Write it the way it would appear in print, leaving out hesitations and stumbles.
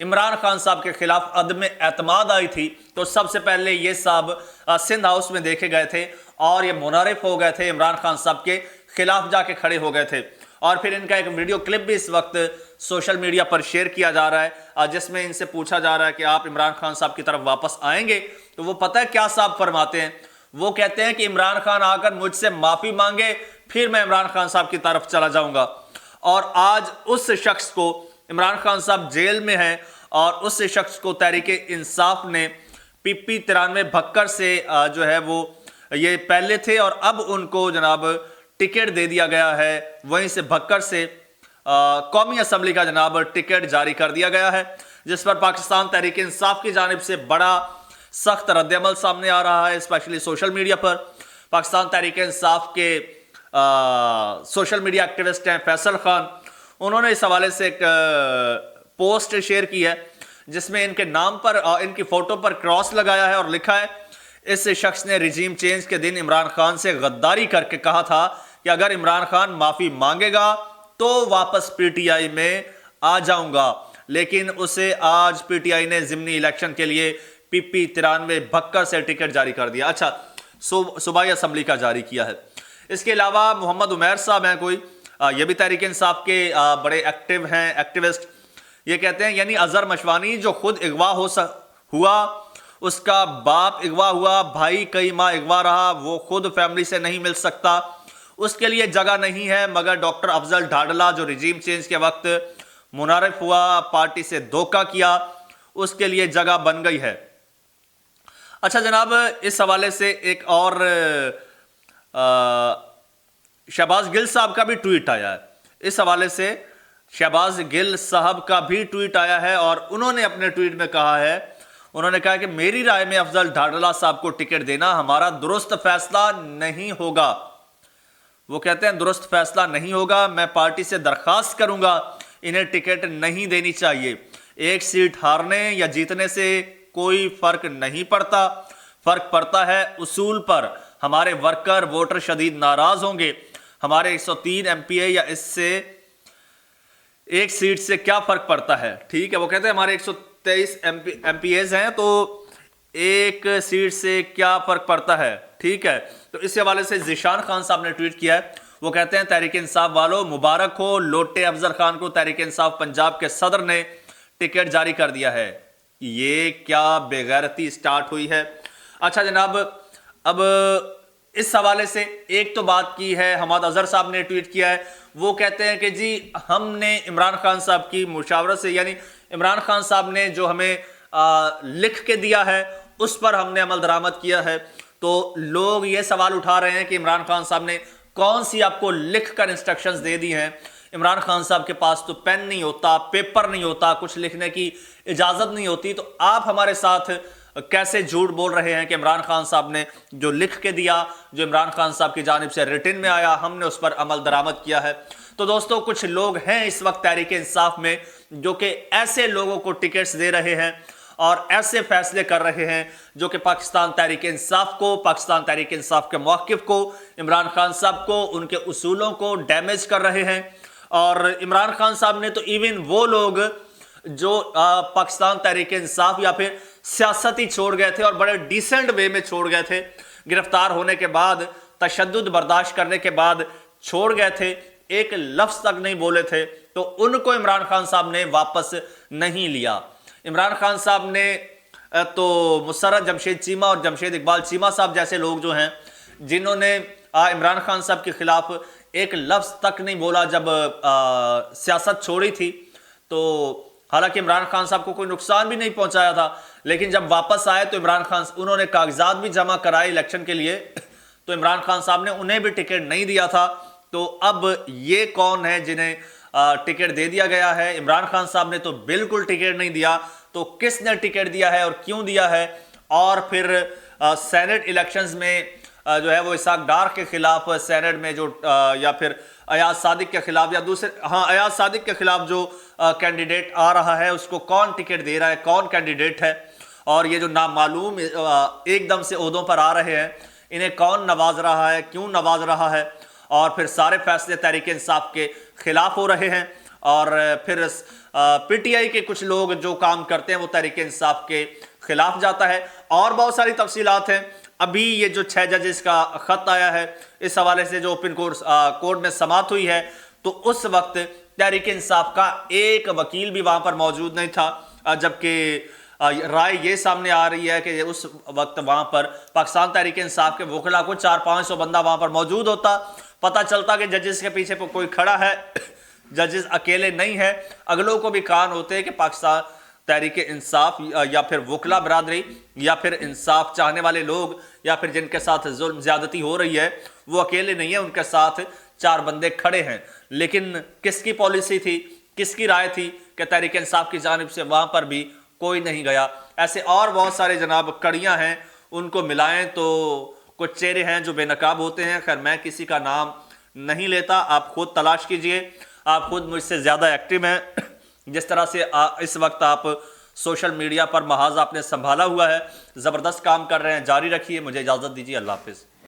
عمران خان صاحب کے خلاف عدم اعتماد آئی تھی تو سب سے پہلے یہ صاحب سندھ ہاؤس میں دیکھے گئے تھے اور یہ منحرف ہو گئے تھے، عمران خان صاحب کے خلاف جا کے کھڑے ہو گئے تھے۔ اور پھر ان کا ایک ویڈیو کلپ بھی اس وقت سوشل میڈیا پر شیئر کیا جا رہا ہے جس میں ان سے پوچھا جا رہا ہے کہ آپ عمران خان صاحب کی طرف واپس آئیں گے؟ تو وہ پتہ ہے کیا صاحب فرماتے ہیں؟ وہ کہتے ہیں کہ عمران خان آ کر مجھ سے معافی مانگے پھر میں عمران خان صاحب کی طرف چلا جاؤں گا۔ اور آج اس شخص کو، عمران خان صاحب جیل میں ہیں اور اس شخص کو تحریک انصاف نے PP 93 بھکر سے جو ہے وہ یہ پہلے تھے اور اب ان کو جناب ٹکٹ دے دیا گیا ہے، وہیں سے بھکر سے قومی اسمبلی کا جناب ٹکٹ جاری کر دیا گیا ہے، جس پر پاکستان تحریک انصاف کی جانب سے بڑا سخت رد عمل سامنے آ رہا ہے، اسپیشلی سوشل میڈیا پر۔ پاکستان تحریک انصاف کے سوشل میڈیا ایکٹیوسٹ ہیں فیصل خان، انہوں نے اس حوالے سے ایک پوسٹ شیئر کی ہے جس میں ان کے نام پر ان کی فوٹو پر کراس لگایا ہے اور لکھا ہے اس شخص نے رجیم چینج کے دن عمران خان سے غداری کر کے کہا تھا کہ اگر عمران خان معافی مانگے گا تو واپس PTI میں آ جاؤں گا، لیکن اسے آج PTI نے ضمنی الیکشن کے لیے PP 93 بھکر سے ٹکٹ جاری کر دیا، اچھا صوبائی اسمبلی کا جاری کیا ہے۔ اس کے علاوہ محمد عمیر صاحب ہیں کوئی، یہ بھی تحریک انصاف کے بڑے ایکٹیو ہیں ایکٹیوسٹ، یہ کہتے ہیں یعنی اظہر مشوانی جو خود اغوا ہوا، اس کا باپ اغوا ہوا، بھائی کئی ماہ اغوا رہا، وہ خود فیملی سے نہیں مل سکتا، اس کے لیے جگہ نہیں ہے، مگر ڈاکٹر افضل ڈھاڈلا جو رجیم چینج کے وقت منحرف ہوا، پارٹی سے دھوکہ کیا، اس کے لیے جگہ بن گئی ہے۔ اچھا جناب، اس حوالے سے ایک اور شہباز گل صاحب کا بھی ٹویٹ آیا ہے، اس حوالے سے شہباز گل صاحب کا بھی ٹویٹ آیا ہے اور انہوں نے اپنے ٹویٹ میں کہا ہے، انہوں نے کہا کہ میری رائے میں افضل ڈھاڈلا صاحب کو ٹکٹ دینا ہمارا درست فیصلہ نہیں ہوگا۔ وہ کہتے ہیں درست فیصلہ نہیں ہوگا، میں پارٹی سے درخواست کروں گا انہیں ٹکٹ نہیں دینی چاہیے، ایک سیٹ ہارنے یا جیتنے سے کوئی فرق نہیں پڑتا، فرق پڑتا ہے اصول پر، ہمارے ورکر ووٹر شدید ناراض ہوں گے، ہمارے 103 MPA یا اس سے ایک سیٹ سے کیا فرق پڑتا ہے، ٹھیک ہے۔ وہ کہتے ہیں ہمارے 123 MPAs ہیں تو ایک سیٹ سے کیا فرق پڑتا ہے، ٹھیک ہے۔ تو اس حوالے سے ذیشان خان صاحب نے ٹویٹ کیا ہے، وہ کہتے ہیں تحریک انصاف والوں مبارک ہو، لوٹے افضل خان کو تحریک انصاف پنجاب کے صدر نے ٹکٹ جاری کر دیا ہے، یہ کیا بے غیرتی سٹارٹ ہوئی ہے۔ اچھا جناب، اب اس حوالے سے ایک تو بات کی ہے، حماد اظہر صاحب نے ٹویٹ کیا ہے، وہ کہتے ہیں کہ جی ہم نے عمران خان صاحب کی مشاورت سے، یعنی عمران خان صاحب نے جو ہمیں لکھ کے دیا ہے اس پر ہم نے عمل درآمد کیا ہے۔ تو لوگ یہ سوال اٹھا رہے ہیں کہ عمران خان صاحب نے کون سی آپ کو لکھ کر انسٹرکشنز دے دی ہیں؟ عمران خان صاحب کے پاس تو پین نہیں ہوتا، پیپر نہیں ہوتا، کچھ لکھنے کی اجازت نہیں ہوتی، تو آپ ہمارے ساتھ کیسے جھوٹ بول رہے ہیں کہ عمران خان صاحب نے جو لکھ کے دیا، جو عمران خان صاحب کی جانب سے ریٹن میں آیا، ہم نے اس پر عمل درآمد کیا ہے۔ تو دوستو، کچھ لوگ ہیں اس وقت تحریک انصاف میں جو کہ ایسے لوگوں کو ٹکٹس دے رہے ہیں اور ایسے فیصلے کر رہے ہیں جو کہ پاکستان تحریک انصاف کو، پاکستان تحریک انصاف کے موقف کو، عمران خان صاحب کو، ان کے اصولوں کو ڈیمیج کر رہے ہیں۔ اور عمران خان صاحب نے تو ایون وہ لوگ جو پاکستان تحریک انصاف یا پھر سیاست ہی چھوڑ گئے تھے اور بڑے ڈیسنٹ وے میں چھوڑ گئے تھے، گرفتار ہونے کے بعد، تشدد برداشت کرنے کے بعد چھوڑ گئے تھے، ایک لفظ تک نہیں بولے تھے، تو ان کو عمران خان صاحب نے واپس نہیں لیا۔ عمران خان صاحب نے تو مسرت جمشید چیمہ اور جمشید اقبال چیمہ صاحب جیسے لوگ جو ہیں جنہوں نے عمران خان صاحب کے خلاف ایک لفظ تک نہیں بولا جب سیاست چھوڑی تھی، تو حالانکہ عمران خان صاحب کو کوئی نقصان بھی نہیں پہنچایا تھا، لیکن جب واپس آئے تو عمران خان انہوں نے کاغذات بھی جمع کرائے الیکشن کے لیے، تو عمران خان صاحب نے انہیں بھی ٹکٹ نہیں دیا تھا۔ تو اب یہ کون ہے جنہیں ٹکٹ دے دیا گیا ہے؟ عمران خان صاحب نے تو بالکل ٹکٹ نہیں دیا، تو کس نے ٹکٹ دیا ہے اور کیوں دیا ہے؟ اور پھر سینٹ الیکشنز میں جو ہے وہ اسحاق ڈار کے خلاف سینٹ میں جو یا پھر ایاز صادق کے خلاف یا دوسرے ایاز صادق کے خلاف جو کینڈیڈیٹ آ رہا ہے اس کو کون ٹکٹ دے رہا ہے، کون کینڈیڈیٹ ہے؟ اور یہ جو نامعلوم ایک دم سے عہدوں پر آ رہے ہیں انہیں کون نواز رہا ہے، کیوں نواز رہا ہے؟ اور پھر سارے فیصلے تحریک انصاف کے خلاف ہو رہے ہیں۔ اور پھر پی ٹی آئی کے کچھ لوگ جو کام کرتے ہیں وہ تحریک انصاف کے خلاف جاتا ہے، اور بہت ساری تفصیلات ہیں۔ ابھی یہ جو 6 ججز کا خط آیا ہے، اس حوالے سے جو اوپن کورٹ میں سماعت ہوئی ہے، تو اس وقت تحریک انصاف کا ایک وکیل بھی وہاں پر موجود نہیں تھا، جبکہ رائے یہ سامنے آ رہی ہے کہ اس وقت وہاں پر پاکستان تحریک انصاف کے وکلاء کو 400-500 بندہ وہاں پر موجود ہوتا، پتہ چلتا کہ ججز کے پیچھے کوئی کھڑا ہے، ججز اکیلے نہیں ہے، اگلوں کو بھی کان ہوتے ہیں کہ پاکستان تحریک انصاف یا پھر وکلاء برادری یا پھر انصاف چاہنے والے لوگ یا پھر جن کے ساتھ ظلم زیادتی ہو رہی ہے وہ اکیلے نہیں ہیں، ان کے ساتھ 4 بندے کھڑے ہیں۔ لیکن کس کی پالیسی تھی، کس کی رائے تھی کہ تحریک انصاف کی جانب سے وہاں پر بھی کوئی نہیں گیا؟ ایسے اور بہت سارے جناب کڑیاں ہیں، ان کو ملائیں تو کچھ چہرے ہیں جو بے نقاب ہوتے ہیں۔ خیر میں کسی کا نام نہیں لیتا، آپ خود تلاش کیجئے، آپ خود مجھ سے زیادہ ایکٹیو ہیں، جس طرح سے اس وقت آپ سوشل میڈیا پر محاذ آپ نے سنبھالا ہوا ہے، زبردست کام کر رہے ہیں، جاری رکھیے۔ مجھے اجازت دیجیے، اللہ حافظ۔